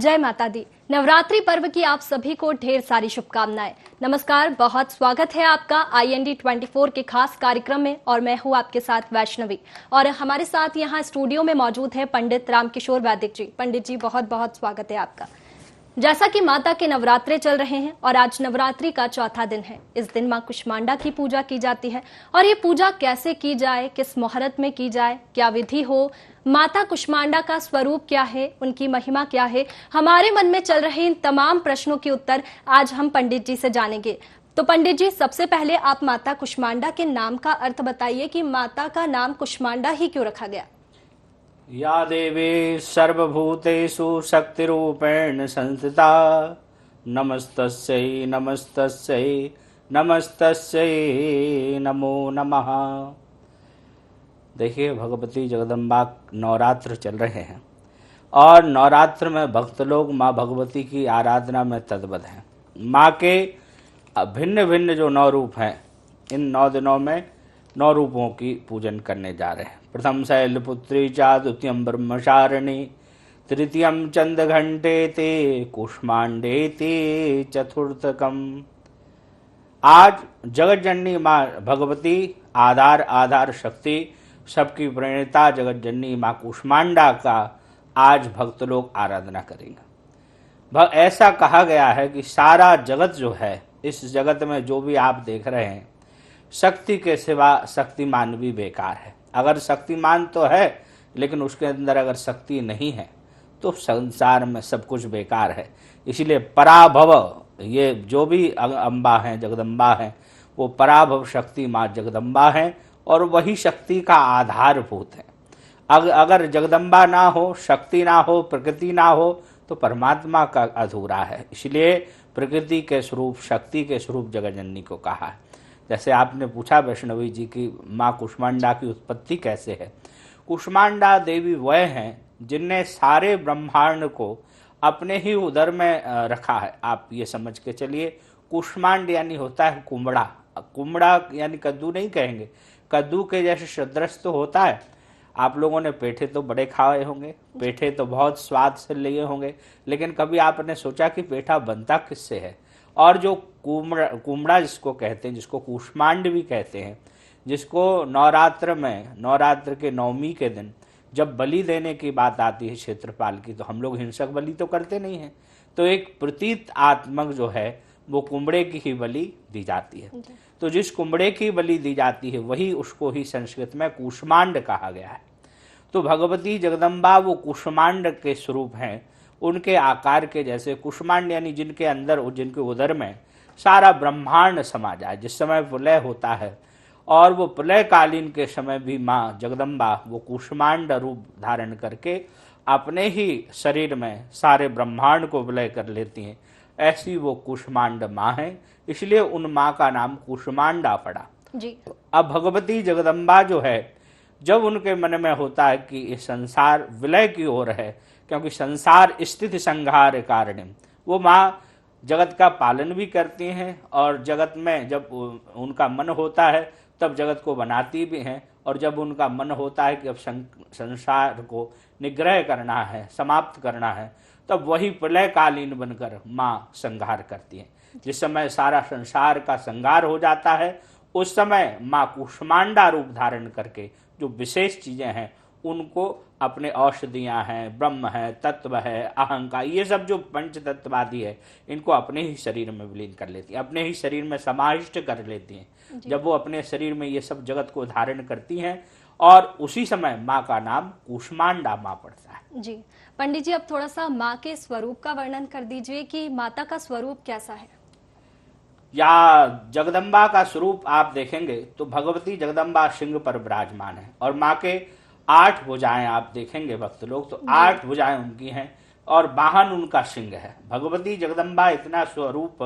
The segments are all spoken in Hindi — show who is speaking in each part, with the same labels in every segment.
Speaker 1: जय माता दी। नवरात्रि पर्व की आप सभी को ढेर सारी शुभकामनाएं। नमस्कार, बहुत स्वागत है आपका IND 24 के खास कार्यक्रम में और मैं हूं आपके साथ वैष्णवी। और हमारे साथ यहां स्टूडियो में मौजूद है पंडित रामकिशोर वैदिक जी। पंडित जी, बहुत बहुत स्वागत है आपका। जैसा कि माता के नवरात्रे चल रहे हैं और आज नवरात्रि का चौथा दिन है, इस दिन मां कुष्मांडा की पूजा की जाती है। और ये पूजा कैसे की जाए, किस मुहूर्त में की जाए, क्या विधि हो, माता कुष्मांडा का स्वरूप क्या है, उनकी महिमा क्या है, हमारे मन में चल रहे इन तमाम प्रश्नों के उत्तर आज हम पंडित जी से जानेंगे। तो पंडित जी, सबसे पहले आप माता कुष्मांडा के नाम का अर्थ बताइए कि माता का नाम कुष्मांडा ही क्यों रखा गया।
Speaker 2: या देवी सर्वभूतेषु शक्तिरूपेण संस्थिता नमस्तस्यै नमस्तस्यै नमस्तस्यै नमो नमः। देखिए, भगवती जगदम्बा नवरात्र चल रहे हैं और नवरात्र में भक्त लोग माँ भगवती की आराधना में तत्पर हैं। माँ के भिन्न भिन्न जो 9 रूप हैं, इन 9 दिनों में 9 रूपों की पूजन करने जा रहे हैं। प्रथम शैलपुत्री चा, द्वितीयम ब्रह्मचारिणी, तृतीयम चंद्रघंटे ते, कुष्मांडे ते चतुर्थकम। आज जगत जननी माँ भगवती आधार आधार शक्ति सबकी प्रणेता जगत जननी माँ कुष्मांडा का आज भक्त लोग आराधना करेंगे। ऐसा कहा गया है कि सारा जगत जो है, इस जगत में जो भी आप देख रहे हैं, शक्ति के सिवा शक्तिमान भी बेकार है। अगर शक्तिमान तो है लेकिन उसके अंदर अगर शक्ति नहीं है तो संसार में सब कुछ बेकार है। इसलिए पराभव, ये जो भी अम्बा हैं, जगदम्बा हैं, वो पराभव शक्ति माँ जगदम्बा हैं और वही शक्ति का आधारभूत है। अगर जगदम्बा ना हो, शक्ति ना हो, प्रकृति ना हो तो परमात्मा का अधूरा है। इसलिए प्रकृति के स्वरूप, शक्ति के स्वरूप जगत जननी को कहा है। जैसे आपने पूछा वैष्णवी जी की माँ कुष्मांडा की उत्पत्ति कैसे है। कुष्मांडा देवी वह हैं जिनने सारे ब्रह्मांड को अपने ही उदर में रखा है। आप ये समझ के चलिए, कुष्मांड यानी होता है कुम्बड़ा। कुम्बड़ा यानी कद्दू नहीं कहेंगे, कद्दू के जैसे सदृश तो होता है। आप लोगों ने पेठे तो बड़े खाए होंगे, पेठे तो बहुत स्वाद से लिए होंगे, लेकिन कभी आपने सोचा कि पेठा बनता किससे है। और जो कुम्बड़ा जिसको कहते हैं, जिसको कुष्मांड भी कहते हैं, जिसको नवरात्र में, नवरात्र के 9वीं के दिन जब बलि देने की बात आती है क्षेत्रपाल की, तो हम लोग हिंसक बलि तो करते नहीं हैं, तो एक प्रतीत आत्मक जो है वो कुम्बड़े की ही बलि दी जाती है। तो जिस कुम्बड़े की बलि दी जाती है वही, उसको ही संस्कृत में कुष्मांड कहा गया है। तो भगवती जगदम्बा वो कुष्मांड के स्वरूप हैं, उनके आकार के जैसे। कुष्मांड यानी जिनके अंदर, जिनके उदर में सारा ब्रह्मांड समा जाए। जिस समय प्रलय होता है और वो प्रलय कालीन के समय भी माँ जगदम्बा वो कुष्मांड रूप धारण करके अपने ही शरीर में सारे ब्रह्मांड को विलय कर लेती हैं, ऐसी वो कुष्मांड माँ है। इसलिए उन माँ का नाम कुष्मांडा पड़ा जी। अब भगवती जगदम्बा जो है, जब उनके मन में होता है कि ये संसार विलय की ओर है, क्योंकि संसार स्थिति संहार कारण, वो माँ जगत का पालन भी करती हैं और जगत में जब उनका मन होता है तब जगत को बनाती भी हैं, और जब उनका मन होता है कि अब संसार को निग्रह करना है, समाप्त करना है, तब वही प्रलयकालीन बनकर माँ संहार करती हैं। जिस समय सारा संसार का संहार हो जाता है, उस समय माँ कुष्मांडा रूप धारण करके जो विशेष चीजें हैं उनको, अपने औषधियाँ हैं, ब्रह्म है, तत्व है, अहंकार, ये सब जो पंच तत्ववादी है, इनको अपने ही शरीर में विलीन कर लेती हैं, अपने ही शरीर में समाविष्ट कर लेती हैं। जब वो अपने शरीर में ये सब जगत को धारण करती हैं, और उसी समय माँ का नाम कुष्मांडा माँ पड़ता है
Speaker 1: जी। पंडित जी, अब थोड़ा सा माँ के स्वरूप का वर्णन कर दीजिए कि माता का स्वरूप कैसा है।
Speaker 2: या जगदम्बा का स्वरूप आप देखेंगे तो भगवती जगदम्बा सिंह पर विराजमान है और माँ के 8 भुजाएं आप देखेंगे भक्त लोग, तो 8 भुजाएं उनकी हैं और वाहन उनका सिंह है। भगवती जगदम्बा इतना स्वरूप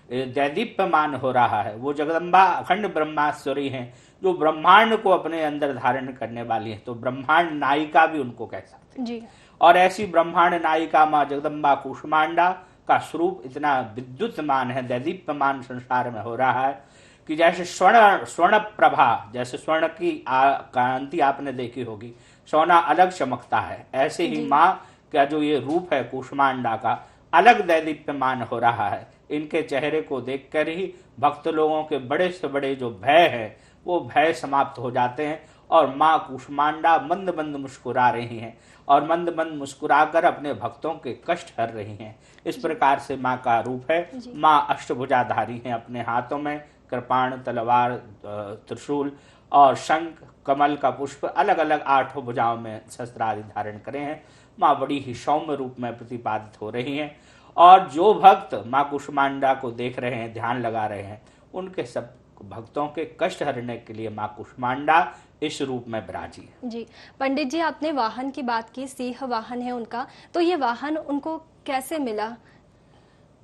Speaker 2: दैदीप्यमान हो रहा है। वो जगदम्बा अखंड ब्रह्माश्वरी हैं, जो ब्रह्मांड को अपने अंदर धारण करने वाली है। तो ब्रह्मांड नायिका भी उनको कह सकते हैं। और ऐसी ब्रह्मांड नायिका माँ जगदम्बा कुष्मांडा का स्वरूप इतना विद्युतमान है, दैदीप्यमान संसार में हो रहा है कि जैसे स्वर्ण प्रभा, जैसे स्वर्ण की कांति आपने देखी होगी, सोना अलग चमकता है, ऐसे ही माँ का जो ये रूप है कूष्मांडा का अलग दैदीप्यमान हो रहा है। इनके चेहरे को देखकर ही भक्त लोगों के बड़े से बड़े जो भय है वो भय समाप्त हो जाते हैं और माँ कूष्मांडा मंद मंद मुस्कुरा रही हैं और मंद मंद मुस्कुराकर अपने भक्तों के कष्ट हर रही हैं। इस प्रकार से माँ का रूप है। माँ अष्टभुजाधारी हैं, अपने हाथों में कृपाण, तलवार, त्रिशूल और शंख, कमल का पुष्प अलग अलग 8 भुजाओं में शस्त्र आदि धारण करे हैं। माँ बड़ी ही सौम्य रूप में प्रतिपादित हो रही हैं और जो भक्त माँ कूष्मांडा को देख रहे हैं, ध्यान लगा रहे हैं, उनके सब भक्तों के कष्ट हरने के लिए माँ कूष्मांडा इस रूप में विराजी है।
Speaker 1: जी पंडित जी, आपने वाहन की बात की, सिंह वाहन है उनका, तो ये वाहन उनको कैसे मिला?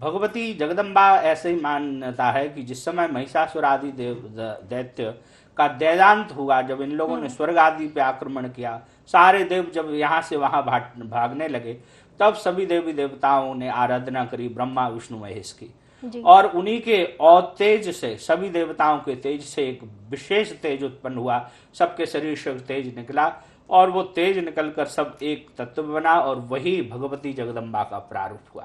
Speaker 2: भगवती जगदम्बा ऐसे ही मान्यता है कि जिस समय महिषासुर आदि दैत्य का देदांत हुआ, जब इन लोगों ने स्वर्ग आदि पे आक्रमण किया, सारे देव जब यहाँ से वहां भागने लगे, तब सभी देवी देवताओं ने आराधना करी ब्रह्मा विष्णु महेश की और उन्हीं के और तेज से, सभी देवताओं के तेज से एक विशेष तेज उत्पन्न हुआ। सबके शरीर से तेज निकला और वो तेज निकलकर सब एक तत्व बना और वही भगवती जगदम्बा का प्रारूप हुआ।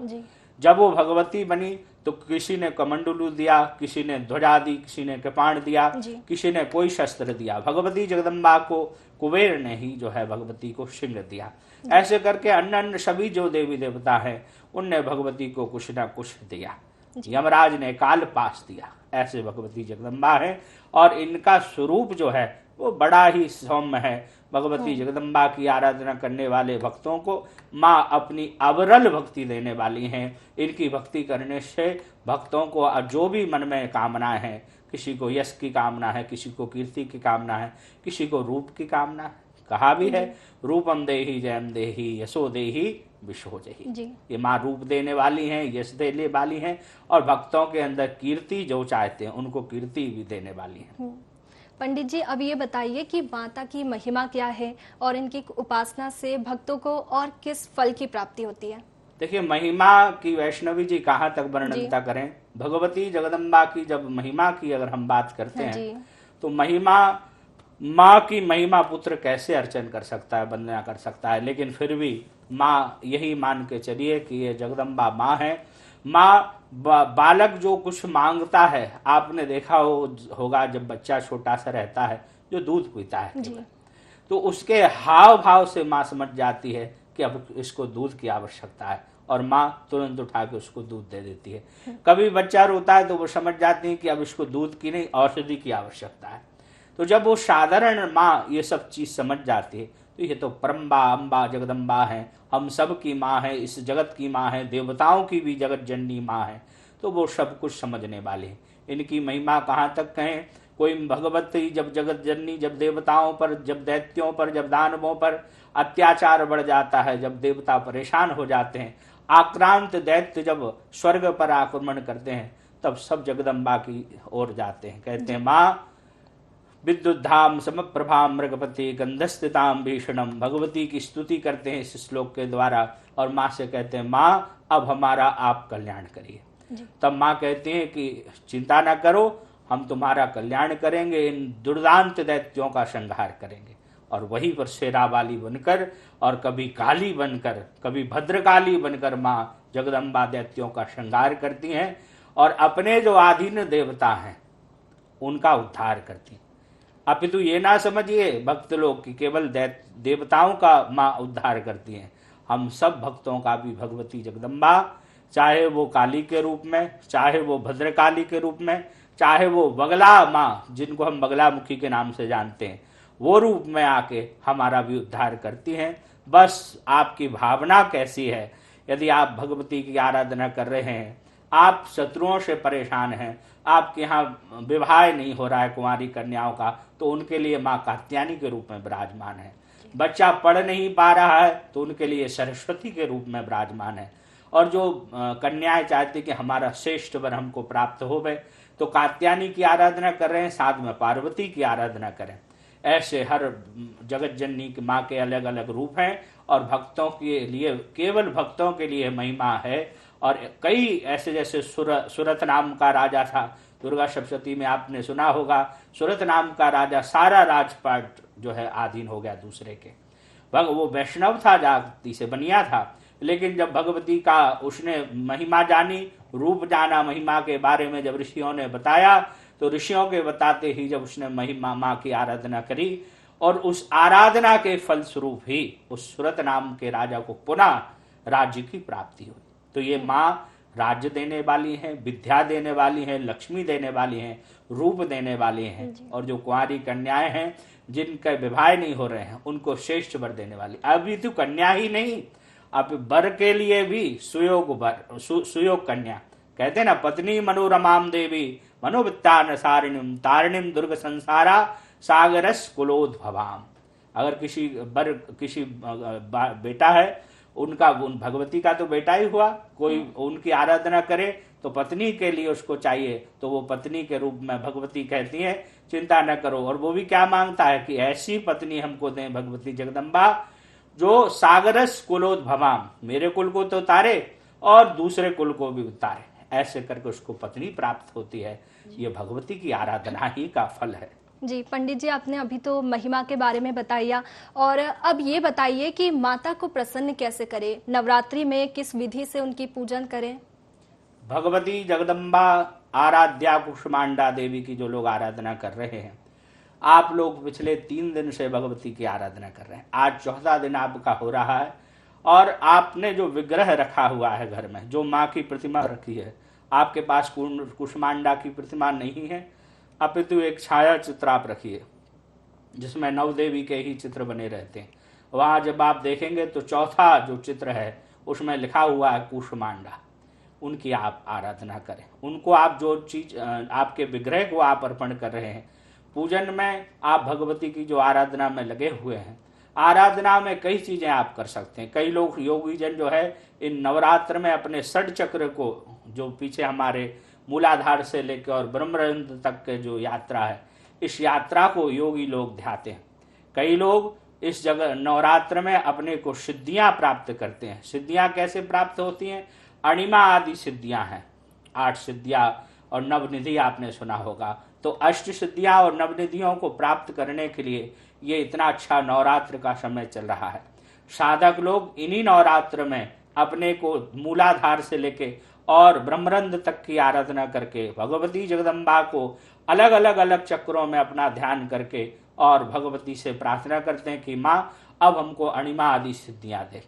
Speaker 2: जब वो भगवती बनी तो किसी ने कमंडलू दिया, किसी ने ध्वजा दी, किसी ने कृपाण दिया, किसी ने कोई शस्त्र दिया। भगवती जगदम्बा को कुबेर ने ही जो है भगवती को सिंह दिया। ऐसे करके अन्य अन्य सभी जो देवी देवता हैं उनने भगवती को कुछ न कुछ दिया। यमराज ने काल पास दिया। ऐसे भगवती जगदम्बा है और इनका स्वरूप जो है वो बड़ा ही सौम्य है। भगवती जगदम्बा की आराधना करने वाले भक्तों को माँ अपनी अविरल भक्ति देने वाली हैं। इनकी भक्ति करने से भक्तों को जो भी मन में कामना है, किसी को यश की कामना है, किसी को कीर्ति की कामना है, किसी को रूप की कामना है, कहा भी है रूपम देहि जयम देहि यशो देहि विशो जही। ये माँ रूप देने वाली हैं, यश देने वाली हैं और भक्तों के अंदर कीर्ति जो चाहते हैं उनको कीर्ति भी देने वाली हैं।
Speaker 1: पंडित जी, अब ये बताइए कि माता की महिमा क्या है और इनकी उपासना से भक्तों को और किस फल की प्राप्ति होती है?
Speaker 2: देखिए, महिमा की वैष्णवी जी कहाँ तक वर्णनता करें। भगवती जगदम्बा की जब महिमा की अगर हम बात करते हैं तो महिमा, माँ की महिमा पुत्र कैसे अर्चन कर सकता है, वंदना कर सकता है, लेकिन फिर भी माँ यही मान के चलिए कि ये जगदम्बा माँ है। माँ बालक जो कुछ मांगता है, आपने देखा होगा जब बच्चा छोटा सा रहता है जो दूध पीता है तो उसके हाव भाव से माँ समझ जाती है कि अब इसको दूध की आवश्यकता है और माँ तुरंत उठा के उसको दूध दे देती है। कभी बच्चा रोता है तो वो समझ जाती है कि अब इसको दूध की नहीं औषधि की आवश्यकता है। तो जब वो साधारण माँ ये सब चीज समझ जाती है तो ये तो परम्बा अम्बा जगदम्बा है, हम सब की माँ है, इस जगत की माँ है, देवताओं की भी जगत जननी माँ है, तो वो सब कुछ समझने वाले हैं। इनकी महिमा कहाँ तक कहें। कोई भगवती जब जगत जननी, जब देवताओं पर, जब दैत्यों पर, जब दानवों पर अत्याचार बढ़ जाता है, जब देवता परेशान हो जाते हैं, आक्रांत दैत्य जब स्वर्ग पर आक्रमण करते हैं, तब सब जगदम्बा की ओर जाते हैं, कहते हैं माँ विद्युद्धाम समप्रभाम मृगपति गंधस्थिताम भीषणम। भगवती की स्तुति करते हैं इस श्लोक के द्वारा और माँ से कहते हैं माँ अब हमारा आप कल्याण करिए। तब माँ कहती हैं कि चिंता ना करो, हम तुम्हारा कल्याण करेंगे, इन दुर्दांत दैत्यों का संहार करेंगे। और वहीं पर शेरा वाली बनकर और कभी काली बनकर, कभी भद्रकाली बनकर माँ जगदम्बा दैत्यों का संहार करती हैं और अपने जो आधीन देवता हैं उनका उद्धार करती हैं। अपितु ये ना समझिए भक्त लोग कि केवल देवताओं का माँ उद्धार करती हैं, हम सब भक्तों का भी भगवती जगदम्बा, चाहे वो काली के रूप में, चाहे वो भद्रकाली के रूप में, चाहे वो बगला माँ जिनको हम बगला मुखी के नाम से जानते हैं, वो रूप में आके हमारा भी उद्धार करती हैं। बस आपकी भावना कैसी है। यदि आप भगवती की आराधना कर रहे हैं, आप शत्रुओं से परेशान हैं, आपके यहाँ विवाह नहीं हो रहा है कुंवारी कन्याओं का, तो उनके लिए माँ कात्यायनी के रूप में विराजमान है। बच्चा पढ़ नहीं पा रहा है तो उनके लिए सरस्वती के रूप में विराजमान है। और जो कन्याएं चाहती कि हमारा श्रेष्ठ वर हमको प्राप्त हो गए, तो कात्यायनी की आराधना कर रहे हैं, साथ में पार्वती की आराधना करें। ऐसे हर जगत जननी की माँ के अलग अलग रूप हैं और भक्तों के लिए, केवल भक्तों के लिए महिमा है। और कई ऐसे, जैसे सुरथ नाम का राजा था, दुर्गा सप्तशती में आपने सुना होगा, सुरथ नाम का राजा, सारा राजपाट जो है आधीन हो गया दूसरे के। वो वैष्णव था, जाति से बनिया था, लेकिन जब भगवती का उसने महिमा जानी, रूप जाना, महिमा के बारे में जब ऋषियों ने बताया, तो ऋषियों के बताते ही जब उसने महिमा माँ की आराधना करी, और उस आराधना के फलस्वरूप ही उस सुरत नाम के राजा को पुनः राज्य की प्राप्ति हुई। तो ये माँ राज्य देने वाली हैं, विद्या देने वाली हैं, लक्ष्मी देने वाली हैं, रूप देने वाली हैं, और जो कुंवारी कन्याएं हैं जिनके विवाह नहीं हो रहे हैं उनको श्रेष्ठ वर देने वाली। अभी तो कन्या ही नहीं, अब वर के लिए भी सुयोग वर, सुयोग कन्या कहते हैं ना, पत्नी मनोरमाम देवी मनोवित्तान सारिणीम तारिणीम दुर्ग संसारा सागरस कुलोद्भवाम। अगर किसी बेटा है उनका, उन भगवती का तो बेटा ही हुआ, कोई उनकी आराधना करे तो पत्नी के लिए उसको चाहिए, तो वो पत्नी के रूप में भगवती कहती है चिंता न करो। और वो भी क्या मांगता है कि ऐसी पत्नी हमको दें भगवती जगदम्बा जो सागरस कुलोद्भवाम, मेरे कुल को तो उतारे और दूसरे कुल को भी उतारे, ऐसे करके उसको पत्नी प्राप्त होती है। ये भगवती की आराधना ही का फल है।
Speaker 1: जी पंडित जी, आपने अभी तो महिमा के बारे में बताया, और अब ये बताइए कि माता को प्रसन्न कैसे करें, नवरात्रि में किस विधि से उनकी पूजन करें?
Speaker 2: भगवती जगदम्बा आराध्या कुष्मांडा देवी की जो लोग आराधना कर रहे हैं, आप लोग पिछले 3 दिन से भगवती की आराधना कर रहे हैं, आज 14वां दिन आपका हो रहा है, और आपने जो विग्रह रखा हुआ है घर में, जो माँ की प्रतिमा रखी है, आपके पास कुष्मांडा की प्रतिमा नहीं है, अपितु एक छाया चित्र आप रखिए जिसमें नवदेवी के ही चित्र बने रहते हैं। वहां जब आप देखेंगे तो चौथा जो चित्र है उसमें लिखा हुआ है कुष्मांडा, उनकी आप आराधना करें। उनको आप जो चीज आपके विग्रह को आप अर्पण कर रहे हैं पूजन में, आप भगवती की जो आराधना में लगे हुए हैं, आराधना में कई चीजें आप कर सकते हैं। कई लोग योगी जन जो है इन नवरात्र में अपने षड चक्र को, जो पीछे हमारे मूलाधार से लेकर और ब्रह्मरंध्र तक के जो यात्रा है, इस यात्रा को योगी लोग ध्याते हैं। कई लोग इस जगह नवरात्र में अपने को सिद्धियां प्राप्त करते हैं। सिद्धियां कैसे प्राप्त होती हैं? अणिमा आदि सिद्धियां हैं, 8 सिद्धियां और नवनिधि आपने सुना होगा। तो अष्ट सिद्धियां और नवनिधियों को प्राप्त करने के लिए ये इतना अच्छा नवरात्र का समय चल रहा है। साधक लोग इन्हीं नवरात्र में अपने को मूलाधार से लेके और ब्रह्मरंध्र तक की आराधना करके भगवती जगदम्बा को अलग अलग चक्रों में अपना ध्यान करके और भगवती से प्रार्थना करते हैं कि माँ अब हमको अणिमा आदि सिद्धियां दे।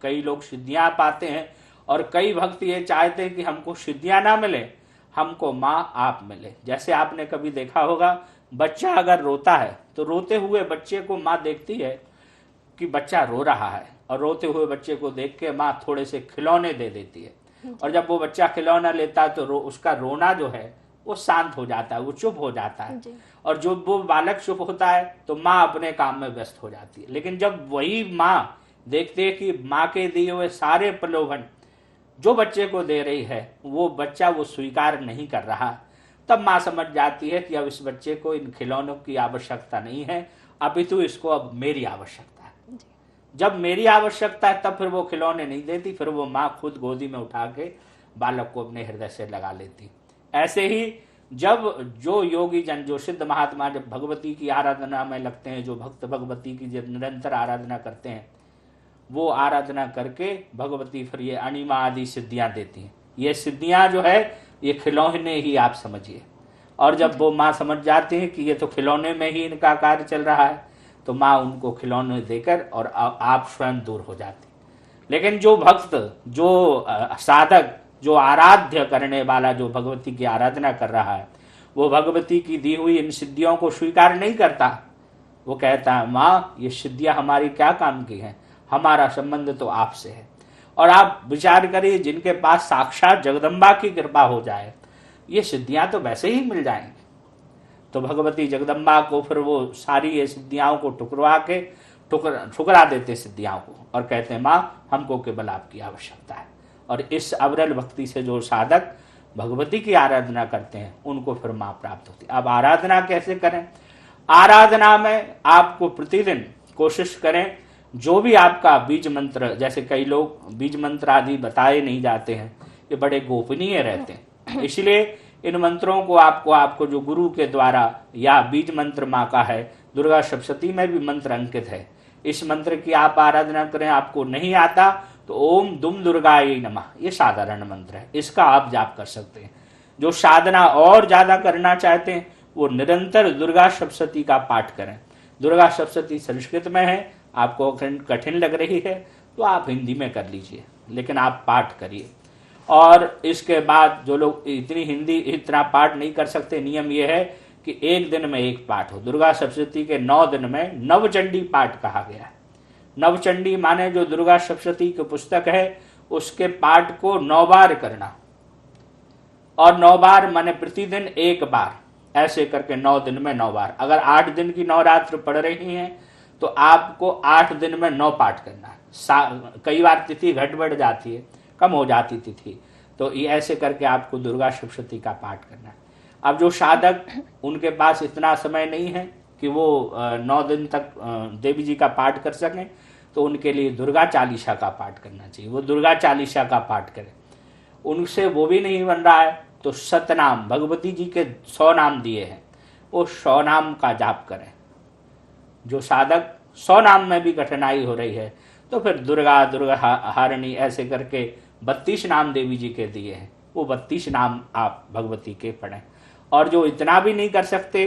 Speaker 2: कई लोग सिद्धियां पाते हैं, और कई भक्त ये चाहते हैं कि हमको सिद्धियां ना मिले, हमको माँ आप मिले। जैसे आपने कभी देखा होगा, बच्चा अगर रोता है तो रोते हुए बच्चे को माँ देखती है कि बच्चा रो रहा है, और रोते हुए बच्चे को देख के माँ थोड़े से खिलौने दे देती है, और जब वो बच्चा खिलौना लेता है तो उसका रोना जो है वो शांत हो जाता है, वो चुप हो जाता है। और जो वो बालक चुप होता है तो माँ अपने काम में व्यस्त हो जाती है। लेकिन जब वही माँ देखते है कि माँ के दिए हुए सारे प्रलोभन जो बच्चे को दे रही है वो बच्चा वो स्वीकार नहीं कर रहा, तब माँ समझ जाती है कि अब इस बच्चे को इन खिलौनों की आवश्यकता नहीं है, अपितु इसको अब मेरी आवश्यकता है। जब मेरी आवश्यकता है तब फिर वो खिलौने नहीं देती, फिर वो माँ खुद गोदी में उठा के बालक को अपने हृदय से लगा लेती। ऐसे ही जब जो योगी जन, जो सिद्ध महात्मा जब भगवती की आराधना में लगते हैं, जो भक्त भगवती की जब निरंतर आराधना करते हैं, वो आराधना करके भगवती फिर ये अणिमा आदि सिद्धियां देती हैं। ये सिद्धियां जो है ये खिलौने ही आप समझिए, और जब वो माँ समझ जाती है कि ये तो खिलौने में ही इनका कार्य चल रहा है, तो माँ उनको खिलौने देकर और आप स्वयं दूर हो जाती। लेकिन जो भक्त, जो साधक, जो आराध्य करने वाला, जो भगवती की आराधना कर रहा है, वो भगवती की दी हुई इन सिद्धियों को स्वीकार नहीं करता। वो कहता है माँ ये सिद्धियां हमारी क्या काम की हैं, हमारा संबंध तो आपसे है। और आप विचार करिए, जिनके पास साक्षात जगदम्बा की कृपा हो जाए ये सिद्धियां तो वैसे ही मिल जाएंगी। तो भगवती जगदम्बा को फिर वो सारी ये सिद्धियां को ठुकरा देते सिद्धियां को, और कहते हैं माँ हमको केवल आपकी आवश्यकता है। और इस अविरल भक्ति से जो साधक भगवती की आराधना करते हैं उनको फिर माँ प्राप्त होती है। अब आराधना कैसे करें? आराधना में आपको प्रतिदिन कोशिश करें, जो भी आपका बीज मंत्र, जैसे कई लोग बीज मंत्र आदि बताए नहीं जाते हैं, ये बड़े गोपनीय रहते हैं, इसलिए इन मंत्रों को आपको जो गुरु के द्वारा, या बीज मंत्र माँ का है, दुर्गा सप्तशती में भी मंत्र अंकित है, इस मंत्र की आप आराधना करें। आपको नहीं आता तो ओम दुम दुर्गायै नमः, ये साधारण मंत्र है, इसका आप जाप कर सकते हैं। जो साधना और ज्यादा करना चाहते हैं वो निरंतर दुर्गा सप्तशती का पाठ करें। दुर्गा सप्तशती संस्कृत में है, आपको कठिन लग रही है तो आप हिंदी में कर लीजिए, लेकिन आप पाठ करिए। और इसके बाद जो लोग इतना पाठ नहीं कर सकते, नियम यह है कि एक दिन में एक पाठ हो। दुर्गा सप्तशती के 9 दिन में नवचंडी पाठ कहा गया है। नवचंडी माने जो दुर्गा सप्तशती की पुस्तक है उसके पाठ को 9 बार करना, और 9 बार माने प्रतिदिन 1 बार, ऐसे करके 9 दिन में 9 बार। अगर 8 दिन की नवरात्र पढ़ रही हैं तो आपको 8 दिन में 9 पाठ करना है। कई बार तिथि घट बढ़ जाती है, कम हो जाती तिथि, तो ये ऐसे करके आपको दुर्गा सप्तशती का पाठ करना है। अब जो साधक उनके पास इतना समय नहीं है कि वो 9 दिन तक देवी जी का पाठ कर सकें, तो उनके लिए दुर्गा चालीसा का पाठ करना चाहिए। वो दुर्गा चालीसा का पाठ करें। उनसे वो भी नहीं बन रहा है तो सतनाम, भगवती जी के 100 नाम दिए हैं, वो 100 नाम का जाप करें। जो साधक 100 नाम में भी कठिनाई हो रही है तो फिर दुर्गा, दुर्गा हारिणी, ऐसे करके 32 नाम देवी जी के दिए हैं, वो 32 नाम आप भगवती के पढ़ें। और जो इतना भी नहीं कर सकते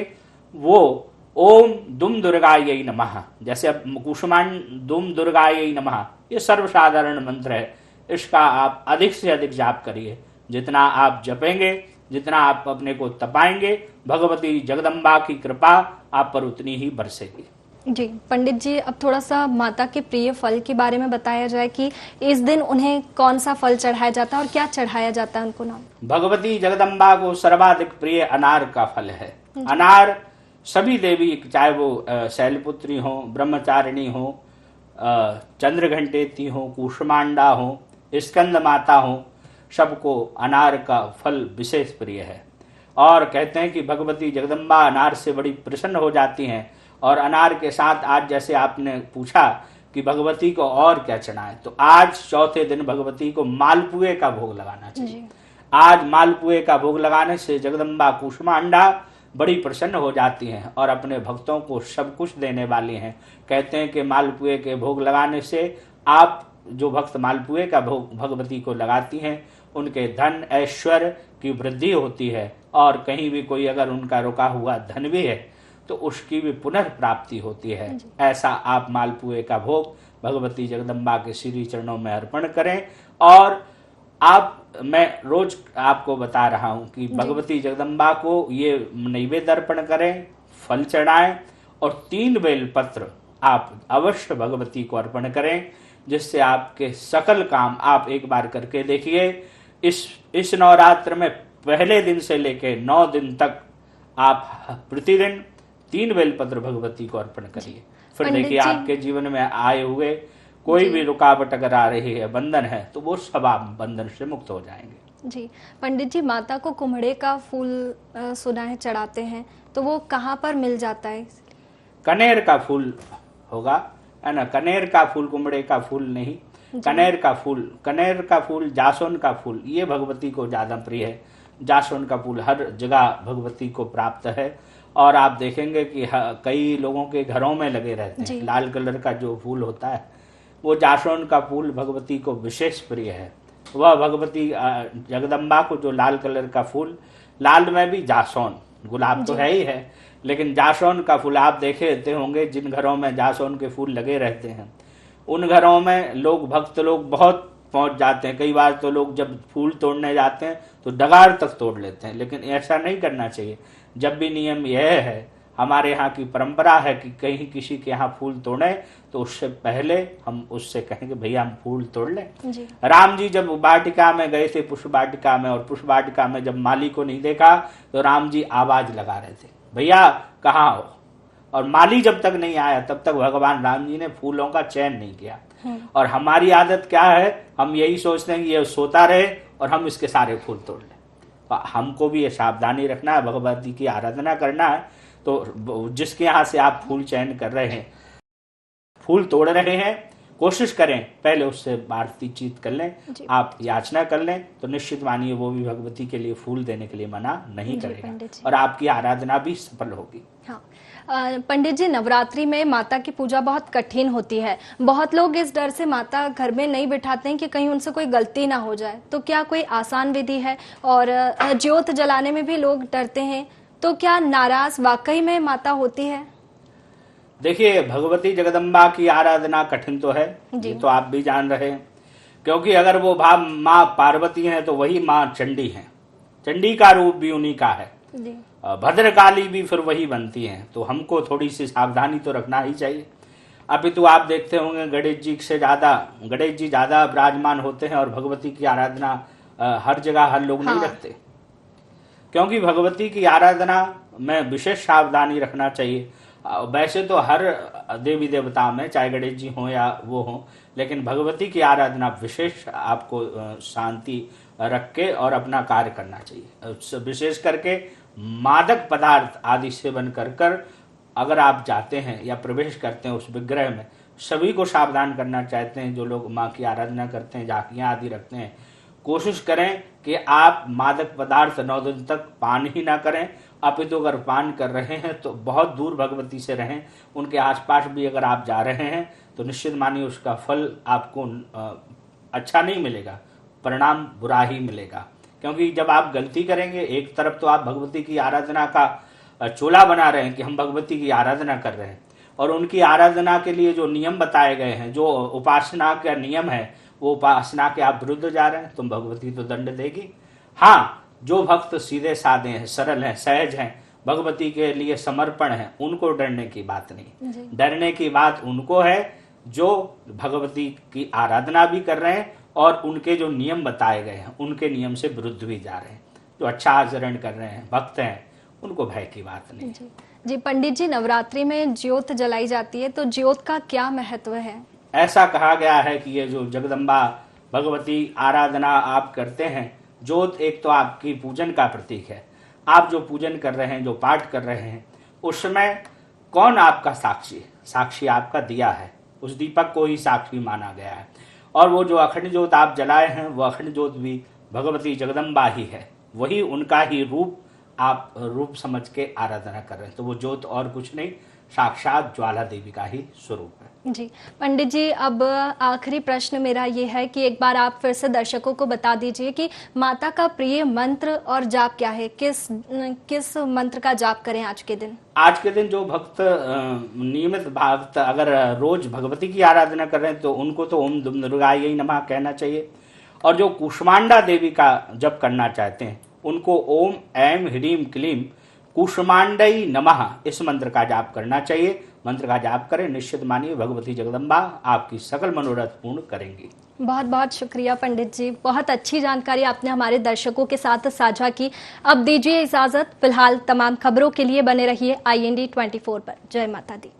Speaker 2: वो ओम दुम दुर्गायै नमः, जैसे अब कुष्मांड दुम दुर्गायै नमः, ये सर्वसाधारण मंत्र है, इसका आप अधिक से अधिक जाप करिए। जितना आप जपेंगे, जितना आप अपने को तपाएंगे, भगवती जगदम्बा की कृपा आप पर उतनी ही बरसेगी।
Speaker 1: जी पंडित जी, अब थोड़ा सा माता के प्रिय फल के बारे में बताया जाए कि इस दिन उन्हें कौन सा फल चढ़ाया जाता है और क्या चढ़ाया जाता है उनको नाम?
Speaker 2: भगवती जगदम्बा को सर्वाधिक प्रिय अनार का फल है। अनार सभी देवी, चाहे वो शैलपुत्री हो, ब्रह्मचारिणी हो, चंद्रघंटेती हो, कूष्मांडा हो, स्कंद माता हो, सबको अनार का फल विशेष प्रिय है। और कहते हैं कि भगवती जगदम्बा अनार से बड़ी प्रसन्न हो जाती हैं। और अनार के साथ आज जैसे आपने पूछा कि भगवती को और क्या चढ़ाएं, तो आज चौथे दिन भगवती को मालपुए का भोग लगाना चाहिए। आज मालपुए का भोग लगाने से जगदम्बा कूष्मांडा बड़ी प्रसन्न हो जाती हैं और अपने भक्तों को सब कुछ देने वाली हैं। कहते हैं कि मालपुए के भोग लगाने से आप जो भक्त मालपुए का भोग भगवती को लगाती हैं उनके धन ऐश्वर्य की वृद्धि होती है, और कहीं भी कोई अगर उनका रुका हुआ धन भी है तो उसकी भी पुनर्प्राप्ति होती है। ऐसा आप मालपुए का भोग भगवती जगदम्बा के श्री चरणों में अर्पण करें। और मैं रोज आपको बता रहा हूं कि भगवती जगदम्बा को ये नैवेद्य अर्पण करें, फल चढ़ाएं, और 3 बेलपत्र आप अवश्य भगवती को अर्पण करें, जिससे आपके सकल काम आप एक बार करके देखिए। इस नवरात्र में पहले दिन से लेकर 9 दिन तक आप प्रतिदिन 3 बेलपत्र भगवती को अर्पण करिए। फिर देखिए आपके जीवन में आए हुए कोई भी रुकावट अगर आ रही है, बंधन है, तो वो सब आप बंधन से मुक्त हो जाएंगे।
Speaker 1: जी पंडित जी, माता को कुम्हड़े का फूल सुना है चढ़ाते हैं, तो वो कहाँ पर मिल जाता है?
Speaker 2: कनेर का फूल होगा, है ना? कनेर का फूल, कुम्हड़े का फूल नहीं, कनेर का फूल, जासोन का फूल, ये भगवती को ज्यादा प्रिय है। जासोन का फूल हर जगह भगवती को प्राप्त है। और आप देखेंगे कि कई लोगों के घरों में लगे रहते हैं, लाल कलर का जो फूल होता है वो जासोन का फूल भगवती को विशेष प्रिय है। वह भगवती जगदम्बा को जो लाल कलर का फूल, लाल में भी जासोन, गुलाब तो है ही है, लेकिन जासोन का फूल आप देखे होंगे जिन घरों में जासोन के फूल लगे रहते हैं उन घरों में लोग, भक्त लोग बहुत पहुंच जाते हैं। कई बार तो लोग जब फूल तोड़ने जाते हैं तो डगार तक तोड़ लेते हैं, लेकिन ऐसा नहीं करना चाहिए। जब भी नियम यह है, हमारे यहाँ की परंपरा है कि कहीं किसी के यहाँ फूल तोड़े तो उससे पहले हम उससे कहेंगे भैया हम फूल तोड़ लें। राम जी जब वाटिका में गए थे, पुष्प वाटिका में, और पुष्प वाटिका में जब माली को नहीं देखा तो राम जी आवाज लगा रहे थे, भैया कहाँ हो? और माली जब तक नहीं आया तब तक भगवान राम जी ने फूलों का चयन नहीं किया। और हमारी आदत क्या है, हम यही सोचते हैं कि ये सोता रहे और हम इसके सारे फूल तोड़ लें। तो हमको भी ये सावधानी रखना है, भगवती की आराधना करना है। तो जिसके यहाँ से आप फूल चयन कर रहे हैं, फूल तोड़ रहे हैं, कोशिश करें पहले उससे बातचीत कर लें,
Speaker 1: जी।
Speaker 2: आप याचना कर लें, तो निश्चित मानिए वो भी भगवती के लिए फूल देने के लिए मना नहीं
Speaker 1: जी,
Speaker 2: करेगा
Speaker 1: पंडित जी।
Speaker 2: और आपकी आराधना भी सफल होगी।
Speaker 1: हाँ। पंडित जी, नवरात्रि में माता की पूजा बहुत कठिन होती है। बहुत लोग इस डर से माता घर में नहीं बिठाते हैं कि कहीं उनसे कोई गलती ना हो जाए। तो क्या कोई आसान विधि है? और ज्योत जलाने में भी लोग डरते हैं, तो क्या नाराज वाकई में माता होती है?
Speaker 2: देखिए, भगवती जगदम्बा की आराधना कठिन तो है, ये तो आप भी जान रहे हैं, क्योंकि अगर वो माँ पार्वती हैं तो वही माँ चंडी हैं। चंडी का रूप भी उन्हीं का है
Speaker 1: जी।
Speaker 2: भद्रकाली भी फिर वही बनती हैं, तो हमको थोड़ी सी सावधानी तो रखना ही चाहिए। अभी तो आप देखते होंगे गणेश जी ज्यादा विराजमान होते हैं और भगवती की आराधना हर जगह हर लोग नहीं रखते, क्योंकि भगवती की आराधना में विशेष सावधानी रखना चाहिए। वैसे तो हर देवी देवता में, चाहे गणेश जी हों या वो हों, लेकिन भगवती की आराधना विशेष आपको शांति रख के और अपना कार्य करना चाहिए। विशेष करके मादक पदार्थ आदि सेवन कर अगर आप जाते हैं या प्रवेश करते हैं उस विग्रह में, सभी को सावधान करना चाहते हैं। जो लोग माँ की आराधना करते हैं, झांकियाँ आदि रखते हैं, कोशिश करें कि आप मादक पदार्थ 9 दिन तक पान ही ना करें। अपितु अगर पान कर रहे हैं तो बहुत दूर भगवती से रहें। उनके आसपास भी अगर आप जा रहे हैं तो निश्चित मानिए उसका फल आपको अच्छा नहीं मिलेगा, परिणाम बुरा ही मिलेगा। क्योंकि जब आप गलती करेंगे, एक तरफ तो आप भगवती की आराधना का चोला बना रहे हैं कि हम भगवती की आराधना कर रहे हैं, और उनकी आराधना के लिए जो नियम बताए गए हैं, जो उपासना का नियम है, वो उपासना के आप विरुद्ध जा रहे हैं, तो भगवती तो दंड देगी। हाँ, जो भक्त सीधे साधे हैं, सरल हैं, सहज हैं, भगवती के लिए समर्पण है, उनको डरने की बात नहीं। डरने की बात उनको है जो भगवती की आराधना भी कर रहे हैं और उनके जो नियम बताए गए हैं उनके नियम से विरुद्ध भी जा रहे हैं, जो अच्छा आचरण कर रहे हैं, भक्त हैं, उनको भय की बात नहीं।
Speaker 1: जी पंडित जी, नवरात्रि में ज्योत जलाई जाती है, तो ज्योत का क्या महत्व है?
Speaker 2: ऐसा कहा गया है कि ये जो जगदम्बा भगवती आराधना आप करते हैं, ज्योत एक तो आपकी पूजन का प्रतीक है। आप जो पूजन कर रहे हैं, जो पाठ कर रहे हैं, उस समय कौन आपका साक्षी है? साक्षी आपका दिया है, उस दीपक को ही साक्षी माना गया है। और वो जो अखंड ज्योत आप जलाए हैं, वो अखंड ज्योत भी भगवती जगदम्बा ही है, वही उनका ही रूप आप रूप समझ के आराधना कर रहे हैं। तो वो ज्योत और कुछ नहीं, साक्षात ज्वाला देवी का ही स्वरूप है।
Speaker 1: जी पंडित जी, अब आखिरी प्रश्न मेरा ये है कि एक बार आप फिर से दर्शकों को बता दीजिए कि माता का प्रिय मंत्र और जाप क्या है? किस मंत्र का जाप करें आज के दिन?
Speaker 2: आज के दिन जो भक्त नियमित भक्त अगर रोज भगवती की आराधना कर रहे हैं तो उनको तो ओम दुर्गायै नमः कहना चाहिए, और जो कुष्मांडा देवी का जप करना चाहते हैं उनको ओम ऐं ह्रीं क्लीं कुष्मांडई नमः इस मंत्र का जाप करना चाहिए। मंत्र का जाप करें, निश्चित मानिए भगवती जगदम्बा आपकी सकल मनोरथ पूर्ण करेंगी।
Speaker 1: बहुत बहुत शुक्रिया पंडित जी, बहुत अच्छी जानकारी आपने हमारे दर्शकों के साथ साझा की। अब दीजिए इजाजत, फिलहाल तमाम खबरों के लिए बने रहिए IND 24 पर। जय माता दी।